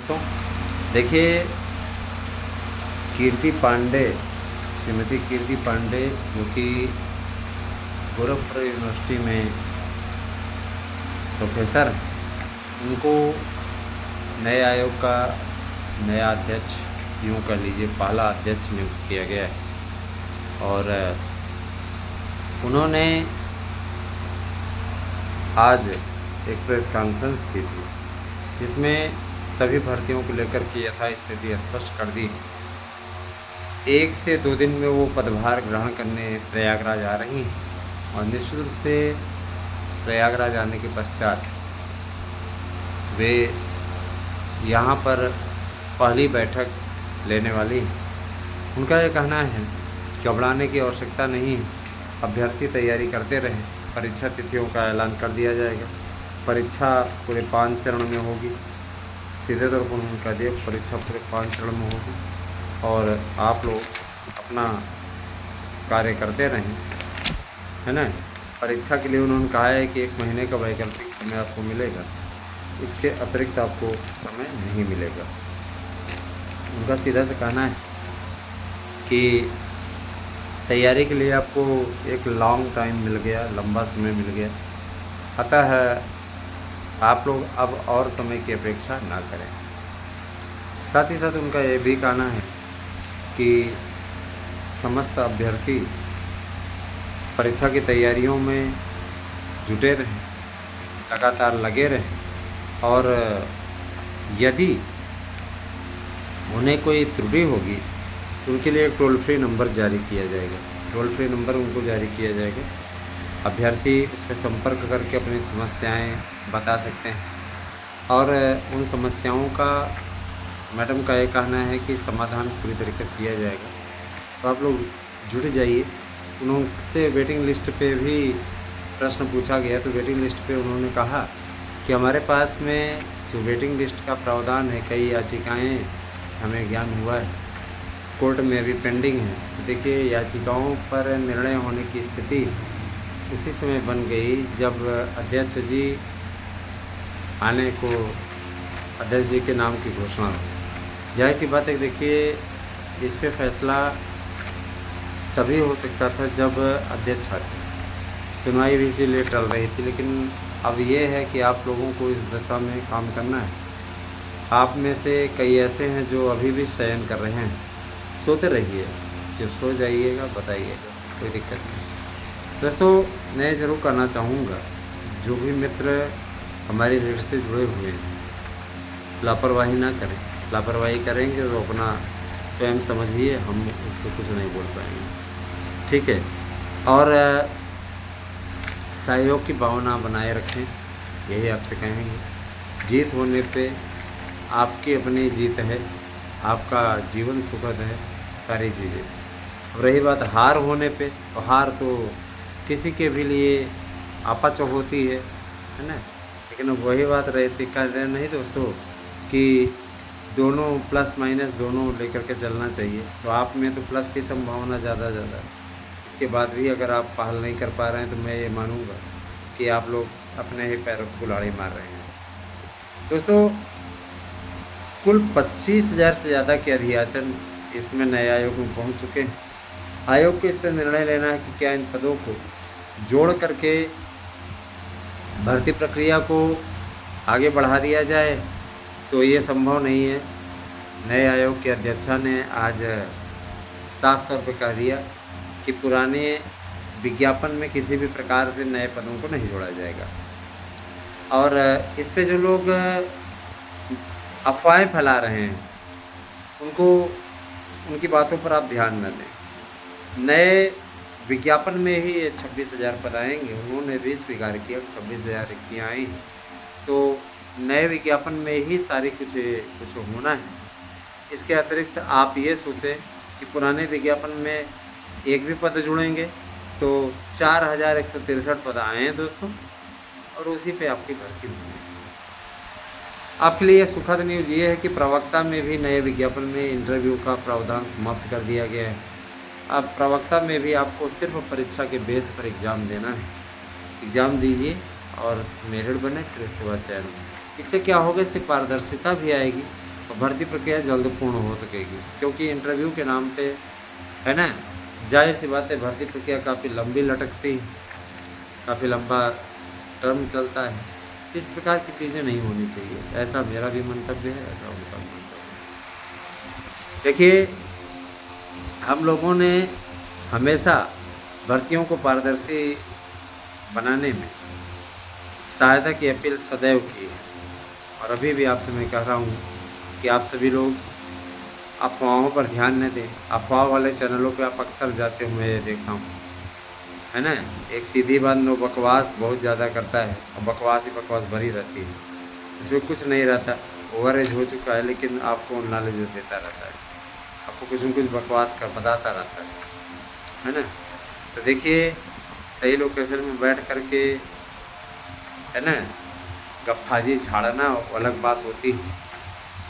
तो देखिए, कीर्ति पांडे, श्रीमती कीर्ति पांडे जो कि गोरखपुर यूनिवर्सिटी में प्रोफेसर हैं, उनको नए आयोग का नया अध्यक्ष, यूँ कह लीजिए पहला अध्यक्ष नियुक्त किया गया है। और उन्होंने आज एक प्रेस कॉन्फ्रेंस की थी जिसमें सभी भर्तियों को लेकर के यथास्थिति स्पष्ट कर दी। 1 से 2 दिन में वो पदभार ग्रहण करने प्रयागराज आ रही हैं और निश्चित रूप से प्रयागराज आने के पश्चात वे यहाँ पर पहली बैठक लेने वाली हैं। उनका ये कहना है कि घबराने की आवश्यकता नहीं, अभ्यर्थी तैयारी करते रहें। परीक्षा तिथियों का ऐलान कर दिया जाएगा। परीक्षा पूरे 5 चरण में होगी। सीधे तौर पर उन्होंने कह दिया परीक्षा पूरे 5 चरण में होगी और आप लोग अपना कार्य करते रहें, है ना। परीक्षा के लिए उन्होंने कहा है कि 1 महीने का वैकल्पिक समय आपको मिलेगा, इसके अतिरिक्त आपको समय नहीं मिलेगा। उनका सीधा से कहना है कि तैयारी के लिए आपको एक लॉन्ग टाइम मिल गया, लंबा समय मिल गया, अतः आप लोग अब और समय की अपेक्षा ना करें। साथ ही साथ उनका ये भी कहना है कि समस्त अभ्यर्थी परीक्षा की तैयारियों में जुटे रहें, लगातार लगे रहें और यदि उन्हें कोई त्रुटि होगी तो उनके लिए एक टोल फ्री नंबर जारी किया जाएगा। टोल फ्री नंबर उनको जारी किया जाएगा। अभ्यर्थी उस पर संपर्क करके अपनी समस्याएं बता सकते हैं और उन समस्याओं का मैडम का ये कहना है कि समाधान पूरी तरीके से किया जाएगा। तो आप लोग जुट जाइए। उनसे वेटिंग लिस्ट पे भी प्रश्न पूछा गया तो वेटिंग लिस्ट पे उन्होंने कहा कि हमारे पास में जो वेटिंग लिस्ट का प्रावधान है, कई याचिकाएं हमें ज्ञान हुआ है, कोर्ट में अभी पेंडिंग है। देखिए, याचिकाओं पर निर्णय होने की स्थिति उसी समय बन गई जब अध्यक्ष जी आने को, अध्यक्ष जी के नाम की घोषणा हो। जाहिर सी बात है, देखिए इस पे फैसला तभी हो सकता था जब अध्यक्ष आते। सुनवाई भी इसीलिए टल रही थी, लेकिन अब ये है कि आप लोगों को इस दिशा में काम करना है। आप में से कई ऐसे हैं जो अभी भी शयन कर रहे हैं, सोते रहिए, जब सो जाइएगा बताइएगा, कोई दिक्कत नहीं। दोस्तों, मैं ज़रूर कहना चाहूँगा, जो भी मित्र हमारी रीढ़ से जुड़े हुए हैं, लापरवाही ना करें। लापरवाही करेंगे तो अपना स्वयं समझिए, हम उस पर कुछ नहीं बोल पाएंगे, ठीक है। और सहयोग की भावना बनाए रखें, यही आपसे कहेंगे। जीत होने पे आपकी अपनी जीत है, आपका जीवन सुखद है, सारी चीज़ें। अब रही बात हार होने पे, तो हार तो किसी के भी लिए आपच होती है ना। लेकिन अब वही बात रहती कहते नहीं दोस्तों कि दोनों प्लस माइनस दोनों लेकर के चलना चाहिए। तो आप में तो प्लस की संभावना ज़्यादा है। इसके बाद भी अगर आप पहल नहीं कर पा रहे हैं तो मैं ये मानूँगा कि आप लोग अपने ही पैरों को कुल्हाड़ी मार रहे हैं। दोस्तों, कुल 25,000 से ज़्यादा के अभियाचन इसमें नए आयोग में पहुंच चुके हैं। आयोग को इस पर निर्णय लेना है कि क्या इन पदों को जोड़ करके भर्ती प्रक्रिया को आगे बढ़ा दिया जाए, तो ये संभव नहीं है। नए आयोग के अध्यक्षा ने आज साफ तौर पर कह दिया कि पुराने विज्ञापन में किसी भी प्रकार से नए पदों को नहीं जोड़ा जाएगा। और इस पे जो लोग अफवाहें फैला रहे हैं उनको, उनकी बातों पर आप ध्यान न दें। नए विज्ञापन में ही ये 26,000 पद आएंगे। उन्होंने भी स्वीकार किया 26,000 रिक्तियाँ आई हैं, तो नए विज्ञापन में ही सारी कुछ होना है। इसके अतिरिक्त आप ये सोचें कि पुराने विज्ञापन में एक भी पद जुड़ेंगे तो 4,163 पद आए हैं दोस्तों, और उसी पे आपकी भर्ती होगी। आपके लिए सुखद न्यूज़ ये है कि प्रवक्ता में भी नए विज्ञापन में इंटरव्यू का प्रावधान समाप्त कर दिया गया है। अब प्रवक्ता में भी आपको सिर्फ परीक्षा के बेस पर एग्ज़ाम देना है। एग्ज़ाम दीजिए और मेरिट बने, फिर इसके बाद चयन। इससे क्या होगा, इससे पारदर्शिता भी आएगी तो भर्ती प्रक्रिया जल्द पूर्ण हो सकेगी, क्योंकि इंटरव्यू के नाम पे है ना, जाहिर सी बात है भर्ती प्रक्रिया काफ़ी लंबी लटकती, काफ़ी लंबा टर्म चलता है। इस प्रकार की चीज़ें नहीं होनी चाहिए, ऐसा मेरा भी मंतव्य है, ऐसा उनका भी मंतव्य है। देखिए, हम लोगों ने हमेशा भर्तियों को पारदर्शी बनाने में सहायता की अपील सदैव की है, और अभी भी आपसे मैं कह रहा हूँ कि आप सभी लोग अफवाहों पर ध्यान न दें। अफवाह वाले चैनलों पे आप अक्सर जाते हुए देखा हूँ, है ना। एक सीधी बात, नो बकवास बहुत ज़्यादा करता है, और बकवास ही बकवास भरी रहती है, इसमें कुछ नहीं रहता। ओवरेज हो चुका है, लेकिन आपको नॉलेज देता रहता है, आपको कुछ न कुछ बकवास का बताता रहता है ना। तो देखिए, सही लोकेशन में बैठ कर के, है ना, गप्फाजी झाड़ना वो अलग बात होती है,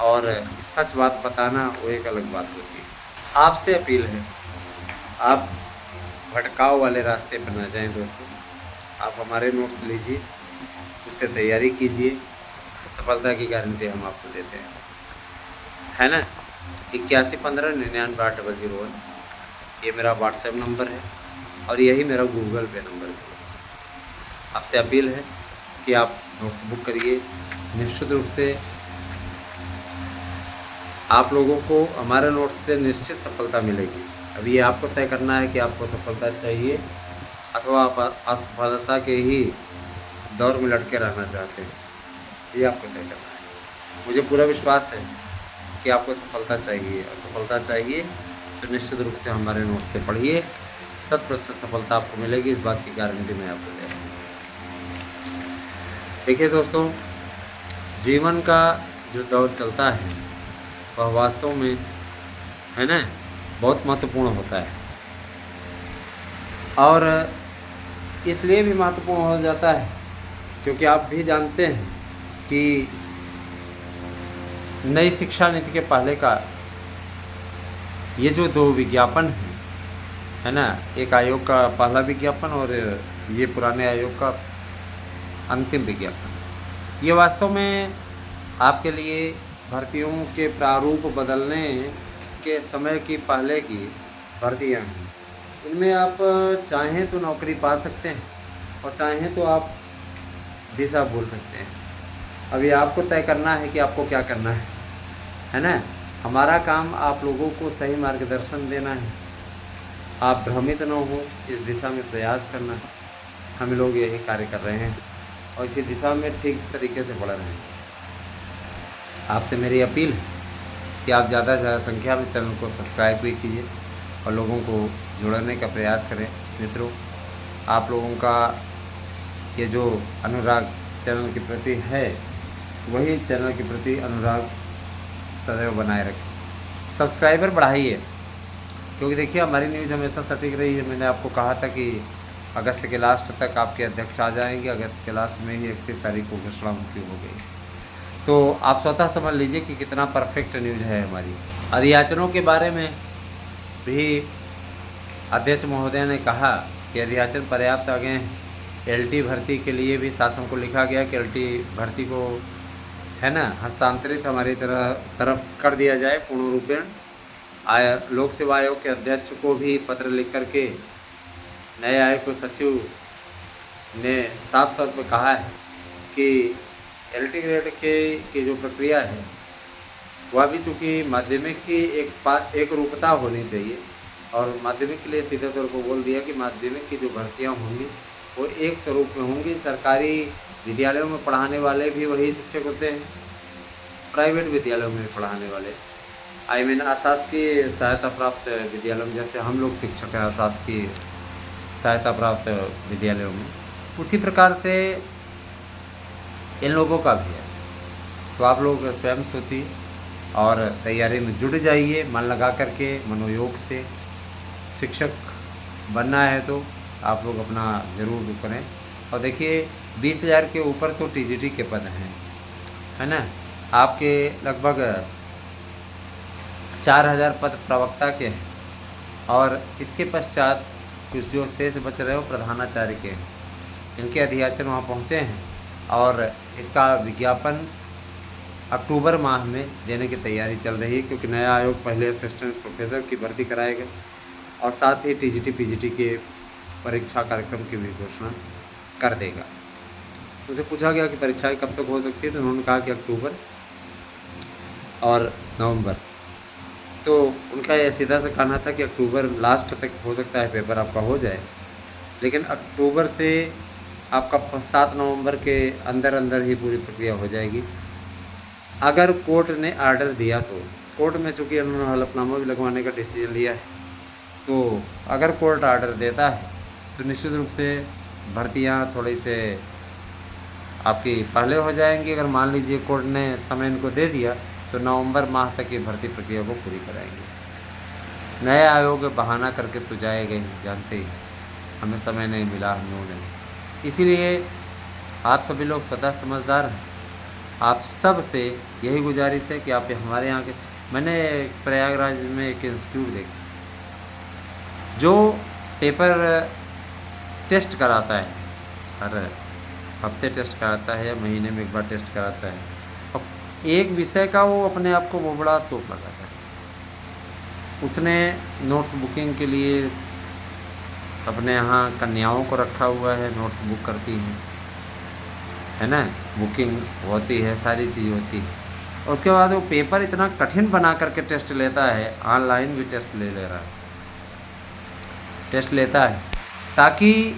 और सच बात बताना वो एक अलग बात होती है। आपसे अपील है, आप भटकाव वाले रास्ते पर ना जाएं दोस्तों। आप हमारे नोट्स लीजिए, उससे तैयारी कीजिए, सफलता की गारंटी हम आपको देते हैं, है ना। 8115998001 ये मेरा व्हाट्सएप नंबर है, और यही मेरा गूगल पे नंबर है। आपसे अपील है कि आप नोट्स बुक करिए। निश्चित रूप से आप लोगों को हमारे नोट्स से निश्चित सफलता मिलेगी। अब ये आपको तय करना है कि आपको सफलता चाहिए अथवा आप असफलता के ही दौर में लटके रहना चाहते हैं, ये आपको तय करना है। मुझे पूरा विश्वास है कि आपको सफलता चाहिए, और सफलता चाहिए तो निश्चित रूप से हमारे नोट्स से पढ़िए। 100% सफलता आपको मिलेगी, इस बात की गारंटी मैं आपको दे रहा हूँ। देखिए दोस्तों, जीवन का जो दौर चलता है वह वास्तव में, है ना, बहुत महत्वपूर्ण होता है, और इसलिए भी महत्वपूर्ण हो जाता है क्योंकि आप भी जानते हैं कि नई शिक्षा नीति के पहले का ये जो 2 विज्ञापन हैं, है ना, एक आयोग का पहला विज्ञापन और ये पुराने आयोग का अंतिम विज्ञापन, ये वास्तव में आपके लिए भर्तियों के प्रारूप बदलने के समय की पहले की भर्तियाँ हैं। इनमें आप चाहें तो नौकरी पा सकते हैं, और चाहें तो आप दिशा भूल सकते हैं। अभी आपको तय करना है कि आपको क्या करना है ना। हमारा काम आप लोगों को सही मार्गदर्शन देना है, आप भ्रमित न हो, इस दिशा में प्रयास करना है। हम लोग यही कार्य कर रहे हैं, और इसी दिशा में ठीक तरीके से बढ़ रहे हैं। आपसे मेरी अपील है कि आप ज़्यादा से ज़्यादा संख्या में चैनल को सब्सक्राइब भी कीजिए और लोगों को जोड़ने का प्रयास करें। मित्रों, आप लोगों का ये जो अनुराग चैनल के प्रति है, वही चैनल के प्रति अनुराग सदैव बनाए रखें। सब्सक्राइबर बढ़ाइए, क्योंकि देखिए हमारी न्यूज़ हमेशा सटीक रही है। मैंने आपको कहा था कि अगस्त के लास्ट तक आपके अध्यक्ष आ जाएंगे, अगस्त के लास्ट में ही 31 तारीख को घोषणा उनकी हो गई। तो आप स्वतः समझ लीजिए कि कितना परफेक्ट न्यूज़ है हमारी। अधियाचनों के बारे में भी अध्यक्ष महोदय ने कहा कि अधियाचन पर्याप्त आ गए हैं। एलटी भर्ती के लिए भी शासन को लिखा गया कि एलटी भर्ती को, है ना, हस्तांतरित हमारी तरफ कर दिया जाए पूर्ण रूपेण। लोक सेवा आयोग के अध्यक्ष को भी पत्र लिख करके नए आयोग के सचिव ने साफ तौर पर कहा है कि एलटी ग्रेड की जो प्रक्रिया है वह भी चूँकि माध्यमिक की एक रूपता होनी चाहिए, और माध्यमिक के लिए सीधे तौर पर बोल दिया कि माध्यमिक की जो भर्तियाँ होंगी वो एक स्वरूप में होंगी। सरकारी विद्यालयों में पढ़ाने वाले भी वही शिक्षक होते हैं, प्राइवेट विद्यालयों में पढ़ाने वाले, अशासकीय सहायता प्राप्त विद्यालयों में, जैसे हम लोग शिक्षक हैं अशासकीय सहायता प्राप्त विद्यालयों में, उसी प्रकार से इन लोगों का भी है। तो आप लोग स्वयं सोचिए और तैयारी में जुट जाइए, मन लगा करके, मनोयोग से। शिक्षक बनना है तो आप लोग अपना ज़रूर करें। और देखिए 20,000 के ऊपर तो टीजीटी के पद हैं, है ना। आपके लगभग 4,000 पद प्रवक्ता के हैं, और इसके पश्चात कुछ जो शेष बच रहे हो प्रधानाचार्य के हैं। इनके अधियाचन वहाँ पहुँचे हैं, और इसका विज्ञापन अक्टूबर माह में देने की तैयारी चल रही है, क्योंकि नया आयोग पहले असिस्टेंट प्रोफेसर की भर्ती कराएगा और साथ ही टीजीटी पीजीटी के परीक्षा कार्यक्रम की भी घोषणा कर देगा। उनसे पूछा गया कि परीक्षाएं कब तक हो सकती है, तो उन्होंने कहा कि अक्टूबर और नवंबर। तो उनका यह सीधा सा कहना था कि अक्टूबर लास्ट तक हो सकता है पेपर आपका हो जाए, लेकिन अक्टूबर से आपका 7 नवंबर के अंदर अंदर ही पूरी प्रक्रिया हो जाएगी। अगर कोर्ट ने आर्डर दिया तो, कोर्ट में चूँकि उन्होंने हलफनामा भी लगवाने का डिसीजन लिया है, तो अगर कोर्ट आर्डर देता है तो निश्चित रूप से भर्तियाँ थोड़ी से आपकी पहले हो जाएंगी। अगर मान लीजिए कोर्ट ने समय इनको दे दिया तो नवंबर माह तक ये भर्ती प्रक्रिया को पूरी कराएंगे। नया आयोग बहाना करके तो जाएगा ही, जानते ही हमें समय नहीं मिला, हम लोगों ने। इसीलिए आप सभी लोग स्वतः समझदार हैं। आप सब से यही गुजारिश है कि आप हमारे यहाँ के, मैंने प्रयागराज में एक इंस्टीट्यूट देखा जो पेपर टेस्ट कराता है, हर हफ्ते टेस्ट कराता है या महीने में एक बार टेस्ट कराता है, और एक विषय का वो अपने आप को वो बड़ा तोप लगाता है। उसने नोट्स बुकिंग के लिए अपने यहाँ कन्याओं को रखा हुआ है, नोट्स बुक करती हैं, है ना, बुकिंग होती है, सारी चीज़ होती है। उसके बाद वो पेपर इतना कठिन बना करके टेस्ट लेता है, ऑनलाइन भी टेस्ट ले रहा है, टेस्ट लेता है ताकि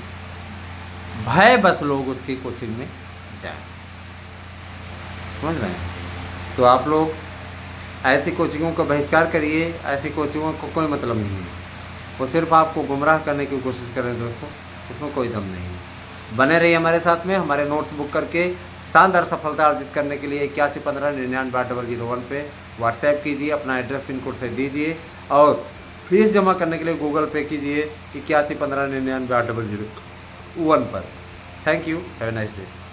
भय बस लोग उसकी कोचिंग में जाएं। समझ रहे हैं? तो आप लोग ऐसी कोचिंगों का बहिष्कार करिए, ऐसी कोचिंगों को कोई मतलब नहीं है, वो सिर्फ आपको गुमराह करने की कोशिश कर रहे हैं दोस्तों, इसमें कोई दम नहीं है। बने रहिए हमारे साथ में, हमारे नोट्स बुक करके शानदार सफलता अर्जित करने के लिए 8115998001 पे व्हाट्सएप कीजिए, अपना एड्रेस पिन कोड से दीजिए और फीस जमा करने के लिए गूगल पे कीजिए 8115998001 पर। Thank you, have a nice day.